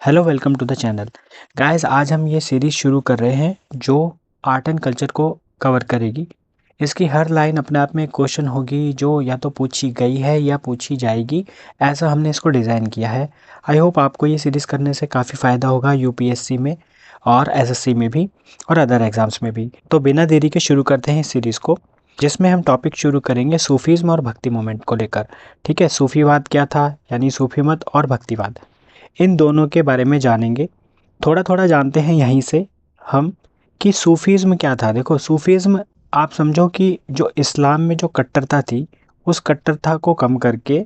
Hello, welcome to the channel. Guys, आज हम ये सीरीज़ शुरू कर रहे हैं जो आर्ट एंड कल्चर को कवर करेगी। इसकी हर लाइन अपने आप में एक क्वेश्चन होगी जो या तो पूछी गई है या पूछी जाएगी। ऐसा हमने इसको डिज़ाइन किया है। आई होप आपको ये सीरीज़ करने से काफ़ी फ़ायदा होगा यूपीएससी में और एसएससी में भी और अदर एग्ज़ाम्स में भी। तो बिना देरी के शुरू करते हैं इस सीरीज़ को, जिसमें हम टॉपिक शुरू करेंगे सूफीज़्म और भक्ति मूवमेंट को लेकर। ठीक है, सूफीवाद क्या था, यानी सूफी मत, और भक्तिवाद, इन दोनों के बारे में जानेंगे। थोड़ा थोड़ा जानते हैं यहीं से हम कि सूफीज़्म क्या था। देखो, सूफीज़्म आप समझो कि जो इस्लाम में जो कट्टरता थी, उस कट्टरता को कम करके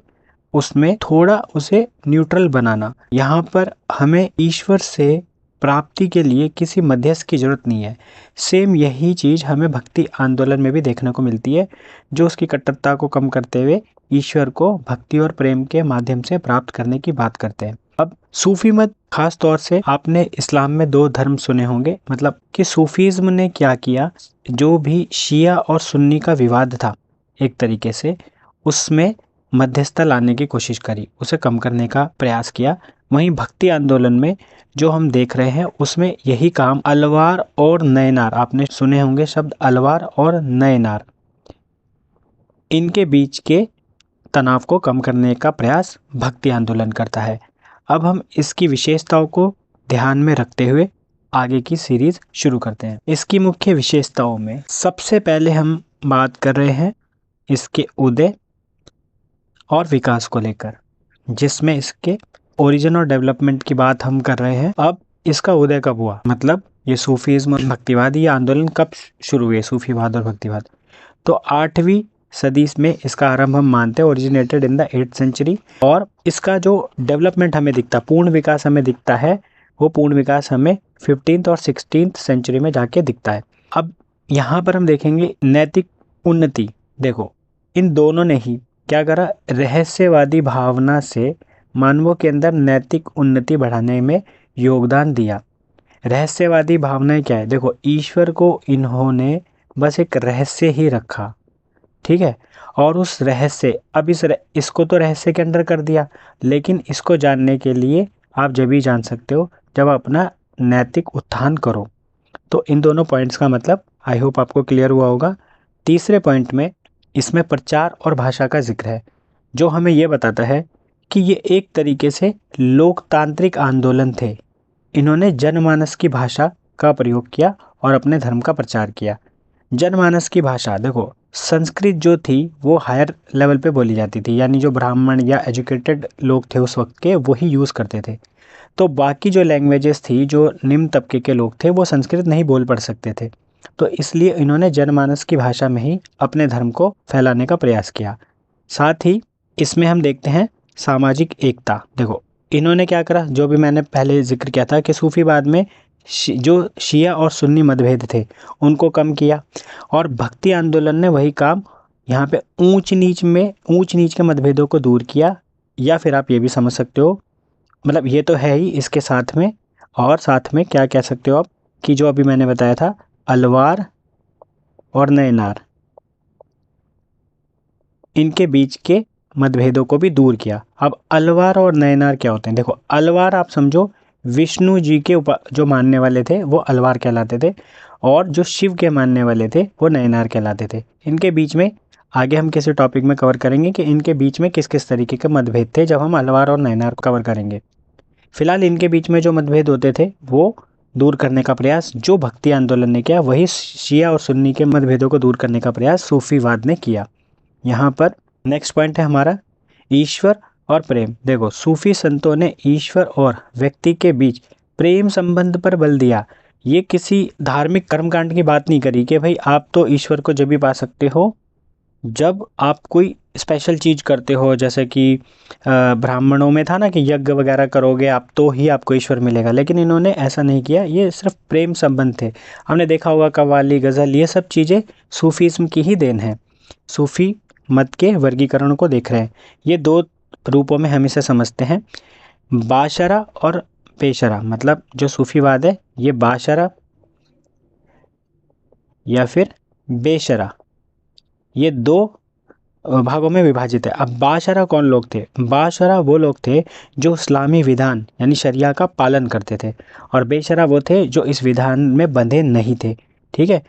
उसमें थोड़ा उसे न्यूट्रल बनाना। यहाँ पर हमें ईश्वर से प्राप्ति के लिए किसी मध्यस्थ की ज़रूरत नहीं है। सेम यही चीज़ हमें भक्ति आंदोलन में भी देखने को मिलती है, जो उसकी कट्टरता को कम करते हुए ईश्वर को भक्ति और प्रेम के माध्यम से प्राप्त करने की बात करते हैं। अब सूफी मत, खास तौर से आपने इस्लाम में दो धर्म सुने होंगे, मतलब कि सूफीज़्म ने क्या किया, जो भी शिया और सुन्नी का विवाद था एक तरीके से, उसमें मध्यस्थता लाने की कोशिश करी, उसे कम करने का प्रयास किया। वहीं भक्ति आंदोलन में जो हम देख रहे हैं उसमें यही काम अलवार और नयनार, आपने सुने होंगे शब्द अलवार और नयनार, इनके बीच के तनाव को कम करने का प्रयास भक्ति आंदोलन करता है। अब हम इसकी विशेषताओं को ध्यान में रखते हुए आगे की सीरीज शुरू करते हैं। इसकी मुख्य विशेषताओं में सबसे पहले हम बात कर रहे हैं इसके उदय और विकास को लेकर, जिसमें इसके ओरिजिन और डेवलपमेंट की बात हम कर रहे हैं। अब इसका उदय कब हुआ, मतलब ये सूफीज़्म और भक्तिवाद, ये आंदोलन कब शुरू हुए, सूफीवाद और भक्तिवाद? तो 8वीं सदी में इसका आरंभ हम मानते हैं, originated in the 8th century. और इसका जो डेवलपमेंट हमें दिखता, पूर्ण विकास हमें दिखता है, वो पूर्ण विकास हमें 15th और 16th सेंचुरी में जाके दिखता है। अब यहाँ पर हम देखेंगे नैतिक उन्नति। देखो, इन दोनों ने ही क्या करा, रहस्यवादी भावना से मानवों के अंदर नैतिक उन्नति बढ़ाने में योगदान दिया। रहस्यवादी भावनाएं क्या है? देखो, ईश्वर को इन्होंने बस एक रहस्य ही रखा, ठीक है, और उस रहस्य, अब इसको तो रहस्य के अंदर कर दिया, लेकिन इसको जानने के लिए आप जब भी जान सकते हो जब आप अपना नैतिक उत्थान करो। तो इन दोनों पॉइंट्स का मतलब आई होप आपको क्लियर हुआ होगा। तीसरे पॉइंट में इसमें प्रचार और भाषा का जिक्र है, जो हमें ये बताता है कि ये एक तरीके से लोकतांत्रिक आंदोलन थे। इन्होंने जनमानस की भाषा का प्रयोग किया और अपने धर्म का प्रचार किया। जनमानस की भाषा, देखो, संस्कृत जो थी वो हायर लेवल पे बोली जाती थी, यानी जो ब्राह्मण या एजुकेटेड लोग थे उस वक्त के, वही यूज़ करते थे। तो बाकी जो लैंग्वेजेस थी, जो निम्न तबके के लोग थे, वो संस्कृत नहीं बोल पढ़ सकते थे। तो इसलिए इन्होंने जनमानस की भाषा में ही अपने धर्म को फैलाने का प्रयास किया। साथ ही इसमें हम देखते हैं सामाजिक एकता। देखो, इन्होंने क्या करा, जो भी मैंने पहले जिक्र किया था कि सूफीवाद में जो शिया और सुन्नी मतभेद थे उनको कम किया, और भक्ति आंदोलन ने वही काम यहाँ पे ऊंच नीच के मतभेदों को दूर किया। या फिर आप ये भी समझ सकते हो, मतलब ये तो है ही इसके साथ में, और साथ में क्या कह सकते हो आप कि जो अभी मैंने बताया था अलवार और नयनार, इनके बीच के मतभेदों को भी दूर किया। अब अलवार और नयनार क्या होते हैं? देखो, अलवार आप समझो विष्णु जी के जो मानने वाले थे वो अलवार कहलाते थे, और जो शिव के मानने वाले थे वो नयनार कहलाते थे। इनके बीच में आगे हम किसी टॉपिक में कवर करेंगे कि इनके बीच में किस किस तरीके के मतभेद थे, जब हम अलवार और नयनार को कवर करेंगे। फिलहाल इनके बीच में जो मतभेद होते थे वो दूर करने का प्रयास जो भक्ति आंदोलन ने किया, वही शिया और सुन्नी के मतभेदों को दूर करने का प्रयास सूफीवाद ने किया। यहाँ पर नेक्स्ट पॉइंट है हमारा ईश्वर और प्रेम। देखो, सूफी संतों ने ईश्वर और व्यक्ति के बीच प्रेम संबंध पर बल दिया। ये किसी धार्मिक कर्मकांड की बात नहीं करी कि भाई आप तो ईश्वर को जब भी पा सकते हो जब आप कोई स्पेशल चीज़ करते हो, जैसे कि ब्राह्मणों में था ना कि यज्ञ वगैरह करोगे आप तो ही आपको ईश्वर मिलेगा, लेकिन इन्होंने ऐसा नहीं किया। ये सिर्फ प्रेम संबंध थे। हमने देखा होगा कव्वाली, गज़ल, ये सब चीज़ें सूफीज़्म की ही देन है। सूफी मत के वर्गीकरण को देख रहे हैं, ये दो रूपों में हम इसे समझते हैं, बाशरा और पेशरा। मतलब जो सूफीवाद है ये बाशरा या फिर बेशरा, ये दो भागों में विभाजित है। अब बाशरा कौन लोग थे? बाशरा वो लोग थे जो इस्लामी विधान यानी शरिया का पालन करते थे, और बेशरा वो थे जो इस विधान में बंधे नहीं थे। ठीक है,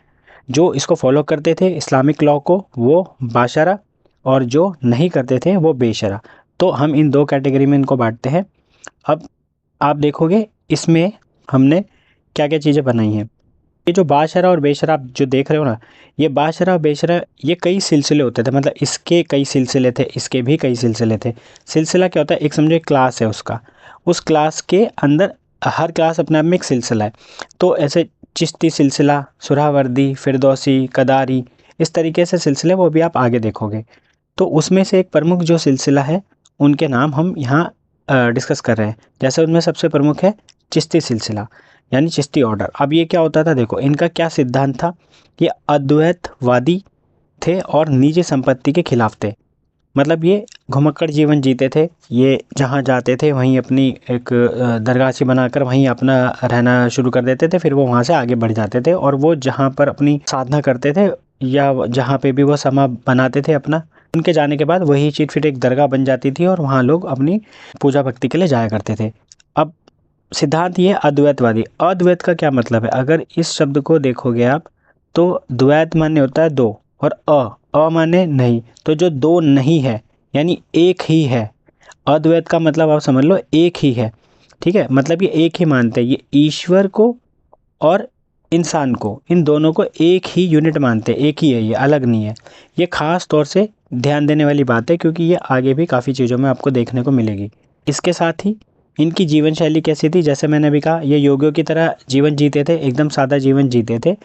जो इसको फॉलो करते थे इस्लामिक लॉ को वो बाशरा, और जो नहीं करते थे वो बेशरा। तो हम इन दो कैटेगरी में इनको बांटते हैं। अब आप देखोगे इसमें हमने क्या क्या चीज़ें बनाई हैं। ये जो बाशरा और बेशरा आप जो देख रहे हो ना, ये बाशरा और बेशरा ये कई सिलसिले होते थे, मतलब इसके कई सिलसिले थे, इसके भी कई सिलसिले थे। सिलसिला क्या होता है? एक समझो एक क्लास है उसका, उस क्लास के अंदर हर क्लास अपने आप में एक सिलसिला है। तो ऐसे चिश्ती सिलसिला, सुहरावर्दी, फिरदौसी, कदारी, इस तरीके से सिलसिले वो भी आप आगे देखोगे। तो उसमें से एक प्रमुख जो सिलसिला है उनके नाम हम यहाँ डिस्कस कर रहे हैं। जैसे उनमें सबसे प्रमुख है चिश्ती सिलसिला यानी चिश्ती ऑर्डर। अब ये क्या होता था, देखो इनका क्या सिद्धांत था, ये अद्वैतवादी थे और निजी संपत्ति के खिलाफ थे। मतलब ये घुमक्कड़ जीवन जीते थे, ये जहाँ जाते थे वहीं अपनी एक दरगाह सी बनाकर वहीं अपना रहना शुरू कर देते थे, फिर वो वहाँ से आगे बढ़ जाते थे, और वो जहाँ पर अपनी साधना करते थे या जहाँ पे भी वो समा बनाते थे अपना, उनके जाने के बाद वही चीज़ फिर एक दरगाह बन जाती थी और वहाँ लोग अपनी पूजा भक्ति के लिए जाया करते थे। अब सिद्धांत ये अद्वैतवादी। अद्वैत का क्या मतलब है? अगर इस शब्द को देखोगे आप तो द्वैत माने होता है दो, और अ माने नहीं, तो जो दो नहीं है यानी एक ही है। अद्वैत का मतलब आप समझ लो एक ही है। ठीक है, मतलब ये एक ही मानते हैं, ये ईश्वर को और इंसान को, इन दोनों को एक ही यूनिट मानते हैं, एक ही है, ये अलग नहीं है। ये खास तौर से ध्यान देने वाली बात है क्योंकि ये आगे भी काफ़ी चीज़ों में आपको देखने को मिलेगी। इसके साथ ही इनकी जीवन शैली कैसी थी? जैसे मैंने अभी कहा, ये योगियों की तरह जीवन जीते थे, एकदम सादा जीवन जीते थे।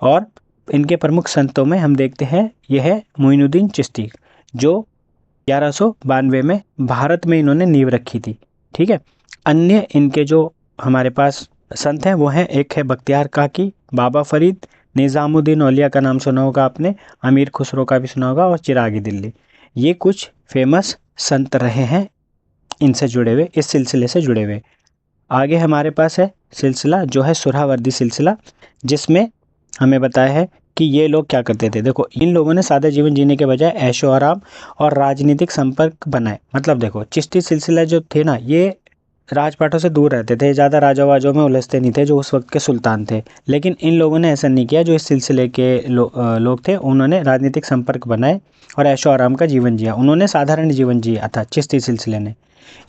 और इनके प्रमुख संतों में हम देखते हैं यह है मोइनुद्दीन चिश्ती, जो 1192 में भारत में इन्होंने नींव रखी थी। ठीक है, अन्य इनके जो हमारे पास संत हैं वो हैं, एक है बख्तियार काकी, बाबा फरीद, निज़ामुद्दीन औलिया का नाम सुना होगा आपने, अमीर खुसरो का भी सुना होगा, और चिरागी दिल्ली। ये कुछ फेमस संत रहे हैं इनसे जुड़े हुए, इस सिलसिले से जुड़े हुए। आगे हमारे पास है सिलसिला जो है सुहरावर्दी सिलसिला, जिसमें हमें बताया है कि ये लोग क्या करते थे। देखो इन लोगों ने सादा जीवन जीने के बजाय ऐशो आराम और राजनीतिक संपर्क बनाए। मतलब देखो चिश्ती सिलसिला जो थे ना, ये राजपाटों से दूर रहते थे, ज़्यादा राजा वाजों में उलझते नहीं थे जो उस वक्त के सुल्तान थे। लेकिन इन लोगों ने ऐसा नहीं किया, जो इस सिलसिले के लोग थे उन्होंने राजनीतिक संपर्क बनाए और ऐशो आराम का जीवन जिया। उन्होंने साधारण जीवन जिया था चिश्ती सिलसिले ने।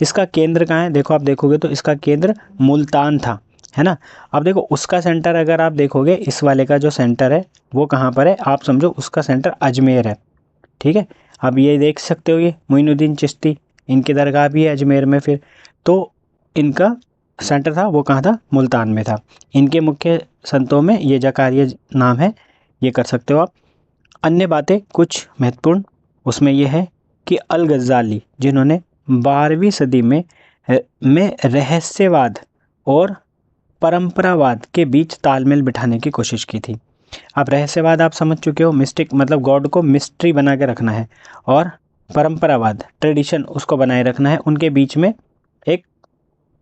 इसका केंद्र कहाँ है? देखो आप देखोगे तो इसका केंद्र मुल्तान था, है ना। अब देखो उसका सेंटर अगर आप देखोगे, इस वाले का जो सेंटर है वो कहाँ पर है? आप समझो उसका सेंटर अजमेर है। ठीक है, अब ये देख सकते हो ये मोइनुद्दीन चिश्ती, इनकी दरगाह भी है अजमेर में। फिर तो इनका सेंटर था वो कहाँ था? मुल्तान में था। इनके मुख्य संतों में ये जकारिया नाम है, ये कर सकते हो आप। अन्य बातें कुछ महत्वपूर्ण उसमें यह है कि अल गज़ाली, जिन्होंने 12वीं सदी में रहस्यवाद और परंपरावाद के बीच तालमेल बिठाने की कोशिश की थी। अब रहस्यवाद आप समझ चुके हो, मिस्टिक मतलब गॉड को मिस्ट्री बना के रखना है, और परंपरावाद ट्रेडिशन उसको बनाए रखना है। उनके बीच में एक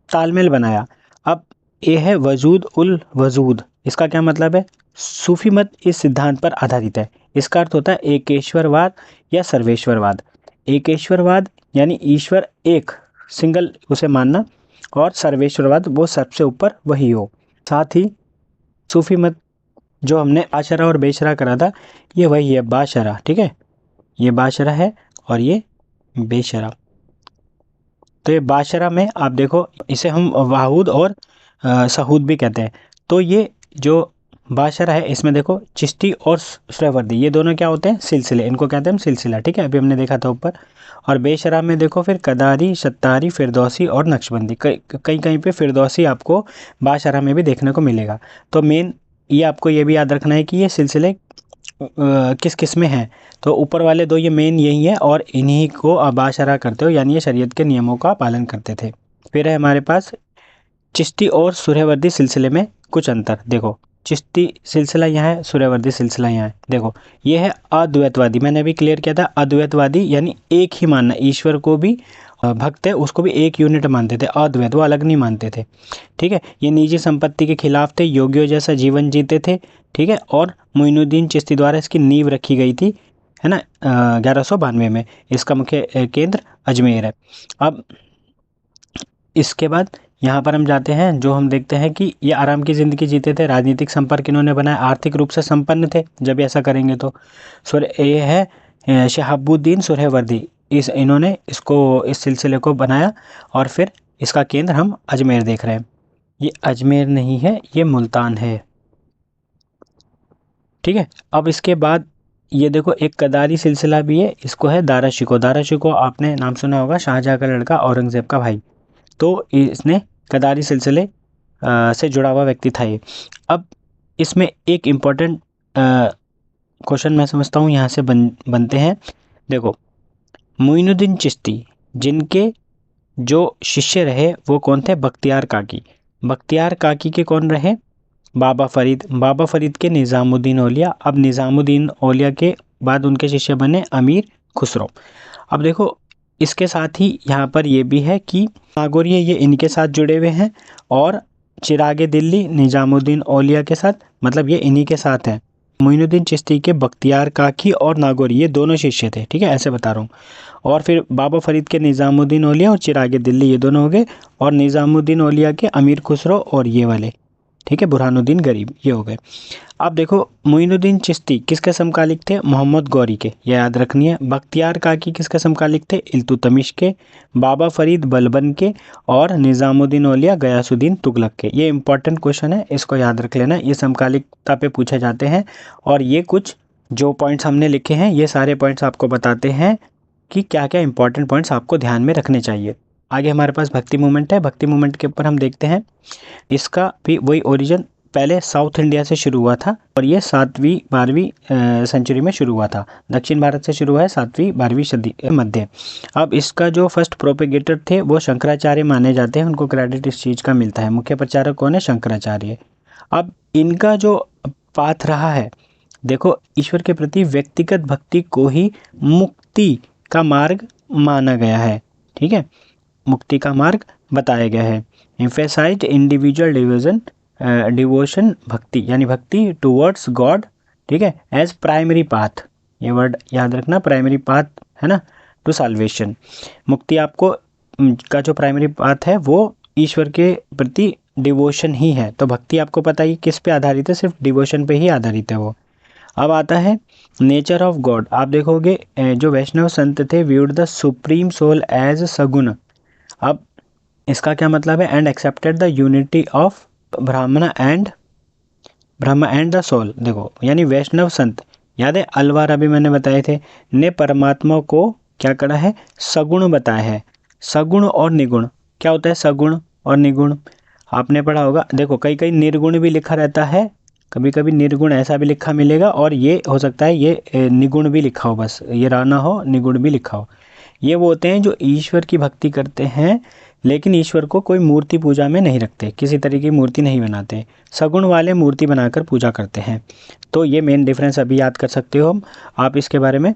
तालमेल बनाया। अब ये है वजूद उल वजूद, इसका क्या मतलब है? सूफी मत इस सिद्धांत पर आधारित है। इसका अर्थ होता है एकेश्वरवाद या सर्वेश्वरवाद। एकेश्वरवाद यानी ईश्वर एक सिंगल उसे मानना, और सर्वेश्वरवाद वो सबसे ऊपर वही हो। साथ ही सूफी मत जो हमने आशरा और बेशरा करा था, ये वही है बाशरा। ठीक है, ये बाशरा है और ये बेशरा। तो ये बाशरा में आप देखो, इसे हम वाहुद और सहूद भी कहते हैं। तो ये जो बाशरा है इसमें देखो चिश्ती और सुहरावर्दी ये दोनों क्या होते हैं? सिलसिले, इनको कहते हैं हम सिलसिला। ठीक है, अभी हमने देखा था ऊपर। और बेशरा में देखो फिर कदारी, शत्तारी, फिरदौसी और नक्शबंदी। कहीं कहीं पे फिरदौसी आपको बाशरा में भी देखने को मिलेगा। तो मेन ये आपको ये भी याद रखना है कि ये सिलसिले किस किस में हैं। तो ऊपर वाले दो ये मेन यही है, और इन्हीं को बाशरा करते हो, यानी ये शरीयत के नियमों का पालन करते थे। फिर है हमारे पास चिश्ती और सुहरावर्दी सिलसिले में कुछ अंतर। देखो चिश्ती सिलसिला यहाँ है, सुहरावर्दी सिलसिला यहाँ है। देखो ये है अद्वैतवादी, मैंने अभी क्लियर किया था। अद्वैतवादी यानी एक ही मानना, ईश्वर को भी भक्त है उसको भी एक यूनिट मानते थे। अद्वैत वो अलग नहीं मानते थे। ठीक है, ये निजी संपत्ति के खिलाफ थे, योगियों जैसा जीवन जीते थे। ठीक है, और मोइनुद्दीन चिश्ती द्वारा इसकी नींव रखी गई थी है ना, 1192 में। इसका मुख्य केंद्र अजमेर है। अब इसके बाद यहाँ पर हम जाते हैं, जो हम देखते हैं कि ये आराम की ज़िंदगी जीते थे, राजनीतिक संपर्क इन्होंने बनाया, आर्थिक रूप से संपन्न थे जब ऐसा करेंगे तो। ये है शहाबुद्दीन सुहरावर्दी, इन्होंने इस सिलसिले को बनाया और फिर इसका केंद्र हम अजमेर देख रहे हैं। ये अजमेर नहीं है, ये मुल्तान है, ठीक है। अब इसके बाद ये देखो एक कदारी सिलसिला भी है, इसको है दारा शिकोह। दारा शिकोह आपने नाम सुना होगा, शाहजहाँ का लड़का, औरंगज़ेब का भाई। तो इसने कदारी सिलसिले से जुड़ा हुआ व्यक्ति था ये। अब इसमें एक इम्पॉर्टेंट क्वेश्चन मैं समझता हूँ यहाँ से बनते हैं। देखो, मोइनुद्दीन चिश्ती, जिनके जो शिष्य रहे वो कौन थे? बख्तियार काकी। बख्तियार काकी के कौन रहे? बाबा फरीद। बाबा फरीद के निज़ामुद्दीन औलिया। अब निज़ामुद्दीन औलिया के बाद उनके शिष्य बने अमीर खुसरो। अब देखो, इसके साथ ही यहाँ पर ये भी है कि नागौरी ये इनके साथ जुड़े हुए हैं, और चिरागे दिल्ली निज़ामुद्दीन औलिया के साथ, मतलब ये इन्हीं के साथ हैं। मोइनुद्दीन चिश्ती के बख्तियार काकी और नागौरी ये दोनों शिष्य थे, ठीक है, ऐसे बता रहा हूँ। और फिर बाबा फरीद के निज़ामुद्दीन औलिया और चिरागे दिल्ली ये दोनों हो गए, और निज़ामुद्दीन औलिया के अमीर खुसरो और ये वाले, ठीक है, बुरहानुद्दीन गरीब, ये हो गए। अब देखो, मोइनुद्दीन चिश्ती किसके समकालिक थे? मोहम्मद गौरी के, ये याद रखनी है। बख्तियार काकी किसके समकालिक थे? इल्तुतमिश के। बाबा फरीद बलबन के, और निज़ामुद्दीन औलिया गयासुद्दीन तुगलक के। ये इंपॉर्टेंट क्वेश्चन है, इसको याद रख लेना, ये समकालिकता पे पूछे जाते हैं। और ये कुछ जो पॉइंट्स हमने लिखे हैं, ये सारे पॉइंट्स आपको बताते हैं कि क्या क्या इंपॉर्टेंट पॉइंट्स आपको ध्यान में रखने चाहिए। आगे हमारे पास भक्ति मूवमेंट है। भक्ति मूवमेंट के ऊपर हम देखते हैं, इसका भी वही ओरिजिन पहले साउथ इंडिया से शुरू हुआ था, और ये 7वीं 12वीं सेंचुरी में शुरू हुआ था। दक्षिण भारत से शुरू हुआ है 7वीं 12वीं सदी मध्य। अब इसका जो फर्स्ट प्रोपेगेटर थे वो शंकराचार्य माने जाते हैं, उनको क्रेडिट इस चीज़ का मिलता है। मुख्य प्रचारक कौन है? शंकराचार्य। अब इनका जो पाथ रहा है, देखो, ईश्वर के प्रति व्यक्तिगत भक्ति को ही मुक्ति का मार्ग माना गया है, ठीक है, मुक्ति का मार्ग बताया गया है। एम्फेसाइज्ड इंडिविजुअल डिवोशन, भक्ति यानी भक्ति टुवर्ड्स गॉड, ठीक है, एज प्राइमरी पाथ। ये वर्ड याद रखना, प्राइमरी पाथ है ना, टू साल्वेशन। मुक्ति आपको का जो प्राइमरी पाथ है वो ईश्वर के प्रति डिवोशन ही है। तो भक्ति आपको पता ही किस पे आधारित है, सिर्फ डिवोशन पे ही आधारित है वो। अब आता है नेचर ऑफ गॉड। आप देखोगे जो वैष्णव संत थे, viewed the supreme soul as saguna. अब इसका क्या मतलब है? And accepted the unity of Brahman and the soul. देखो, यानी वैष्णव संत, याद है अलवार अभी मैंने बताए थे, ने परमात्मा को क्या करा है? सगुण बताया है। सगुण और निगुण क्या होता है? सगुण और निगुण आपने पढ़ा होगा। देखो, कई कई निर्गुण भी लिखा रहता है, कभी कभी निर्गुण ऐसा भी लिखा मिलेगा, और ये हो सकता है ये निगुण भी लिखा हो, बस ये ना हो, निगुण भी लिखा हो। ये वो होते हैं जो ईश्वर की भक्ति करते हैं, लेकिन ईश्वर को कोई मूर्ति पूजा में नहीं रखते, किसी तरीके की मूर्ति नहीं बनाते। सगुण वाले मूर्ति बनाकर पूजा करते हैं। तो ये मेन डिफरेंस अभी याद कर सकते हो आप इसके बारे में।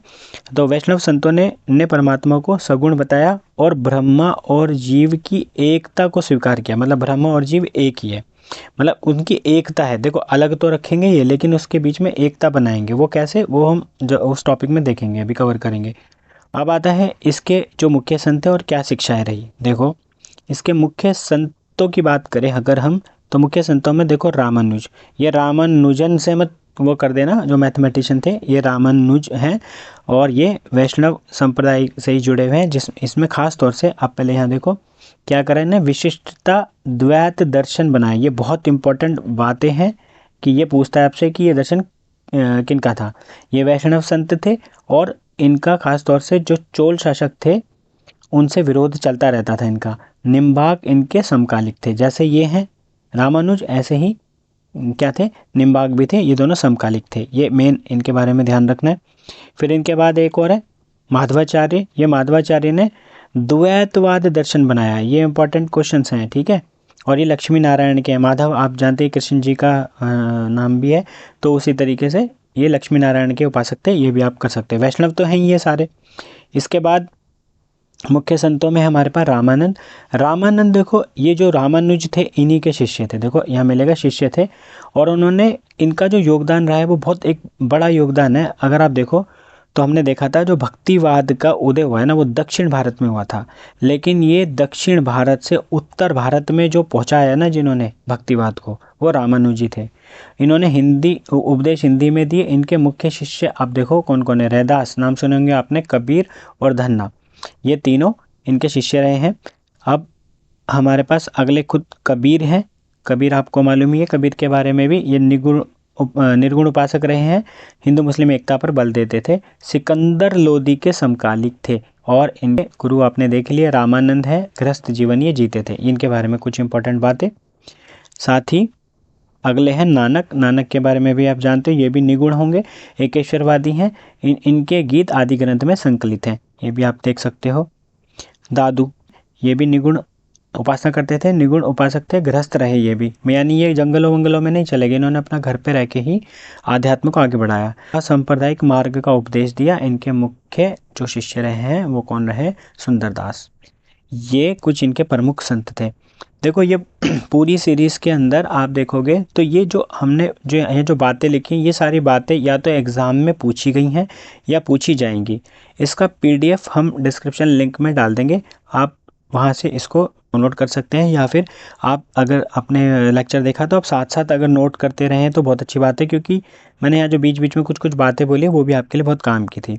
तो वैष्णव संतों ने परमात्मा को सगुण बताया, और ब्रह्मा और जीव की एकता को स्वीकार किया। मतलब ब्रह्मा और जीव एक ही है, मतलब उनकी एकता है। देखो, अलग तो रखेंगे ये, लेकिन उसके बीच में एकता बनाएंगे। वो कैसे, वो हम जो उस टॉपिक में देखेंगे, अभी कवर करेंगे। अब आता है इसके जो मुख्य संत है और क्या शिक्षाएं रही। देखो, इसके मुख्य संतों की बात करें अगर हम, तो मुख्य संतों में देखो रामानुज। ये रामानुजन से मत वो कर देना, जो मैथमेटिशियन थे ये रामानुज हैं, और ये वैष्णव संप्रदाय से ही जुड़े हुए हैं। इसमें खास तौर से आप पहले यहाँ देखो क्या करें ना, विशिष्टता द्वैत दर्शन बनाए। ये बहुत इंपॉर्टेंट बातें हैं कि ये पूछता है आपसे कि ये दर्शन किनका था। ये वैष्णव संत थे, और इनका खास तौर से जो चोल शासक थे उनसे विरोध चलता रहता था इनका। निम्बार्क इनके समकालिक थे, जैसे ये हैं रामानुज, ऐसे ही क्या थे, निम्बार्क भी थे। ये दोनों समकालिक थे, ये मेन इनके बारे में ध्यान रखना है। फिर इनके बाद एक और है माधवाचार्य। ये माधवाचार्य ने द्वैतवाद दर्शन बनाया। ये इंपॉर्टेंट क्वेश्चंस हैं, ठीक है। और ये लक्ष्मी नारायण के हैं। माधव आप जानते हैं कृष्ण जी का नाम भी है, तो उसी तरीके से ये लक्ष्मी नारायण के उपासक थे, ये भी आप कर सकते हैं। वैष्णव तो हैं ये सारे। इसके बाद मुख्य संतों में हमारे पास रामानंद। रामानंद देखो, ये जो रामानुज थे इन्हीं के शिष्य थे। देखो यहाँ मिलेगा शिष्य थे, और उन्होंने, इनका जो योगदान रहा है वो बहुत एक बड़ा योगदान है। अगर आप देखो तो हमने देखा था जो भक्तिवाद का उदय हुआ है ना, वो दक्षिण भारत में हुआ था, लेकिन ये दक्षिण भारत से उत्तर भारत में जो पहुंचाया ना जिन्होंने भक्तिवाद को, वो रामानुजी थे। इन्होंने हिंदी उपदेश हिंदी में दिए। इनके मुख्य शिष्य आप देखो कौन कौन है। रैदास नाम सुने होंगे आपने, कबीर और धन्ना, ये तीनों इनके शिष्य रहे हैं। अब हमारे पास अगले खुद कबीर हैं। कबीर आपको मालूम ही है, कबीर के बारे में भी, ये निर्गुण उपासक रहे हैं, हिंदू मुस्लिम एकता पर बल देते थे, सिकंदर लोदी के समकालिक थे, और इनके गुरु आपने देख लिया रामानंद है, गृहस्थ जीवन ये जीते थे। इनके बारे में कुछ इंपॉर्टेंट बातें। साथ ही अगले हैं नानक। नानक के बारे में भी आप जानते हो, ये भी निगुण होंगे, एकेश्वरवादी हैं। इनके गीत आदि ग्रंथ में संकलित हैं, ये भी आप देख सकते हो। दादू, ये भी निगुण उपासना करते थे, निगुण उपासक थे, गृहस्थ रहे ये भी, यानी ये जंगलों वंगलों में नहीं चले गए, इन्होंने अपना घर पे रह के ही आध्यात्म को आगे बढ़ाया। सांप्रदायिक मार्ग का उपदेश दिया। इनके मुख्य जो शिष्य रहे हैं वो कौन रहे? सुंदरदास। ये कुछ इनके प्रमुख संत थे। देखो ये पूरी सीरीज़ के अंदर आप देखोगे तो ये जो हमने जो बातें लिखी, ये सारी बातें या तो एग्ज़ाम में पूछी गई हैं या पूछी जाएंगी। इसका पीडीएफ हम डिस्क्रिप्शन लिंक में डाल देंगे, आप वहाँ से इसको डाउनलोड कर सकते हैं, या फिर आप अगर अपने लेक्चर देखा तो आप साथ साथ अगर नोट करते रहें तो बहुत अच्छी बात है, क्योंकि मैंने यहाँ जो बीच बीच में कुछ कुछ बातें बोली वो भी आपके लिए बहुत काम की थी।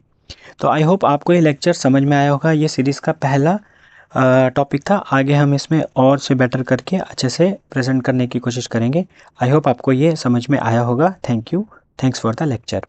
तो आई होप आपको ये लेक्चर समझ में आया होगा। ये सीरीज़ का पहला टॉपिक था। आगे हम इसमें और से बेटर करके अच्छे से प्रेजेंट करने की कोशिश करेंगे। आई होप आपको ये समझ में आया होगा। Thank you, thanks for the lecture.